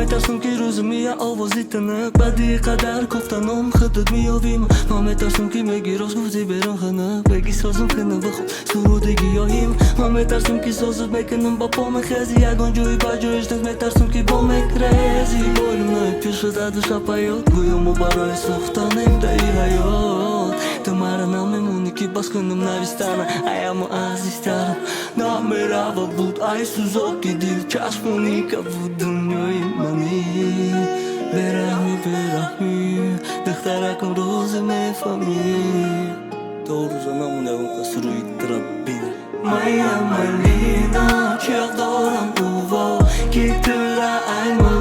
aytarsin ki ro'zimga ovozi tiniq badiiy qadar ko'ftanom hidid miyovim Nom aytarsin ki megi rozguzi berin xiniq Begi sozim xini bixub surudagi yoyim Nom aytarsin ki sozib mekinim ba pomexezi Yagon joyi bajoyishnik aytarsin ki bomay crazy Bo'limni pishidadi shapayot Go'yo mubaroy suxtanimdai hayot Ты маранами муники баскунум навистана Аяму азистарам Намерава буд ай сузоки дил Чашмуника буд дуньёи мани Берахми Дыхтаракум розы мефами Doğru zanamın evin kasuru ittirabin Моя малина Чех дорам уво Киктыра айма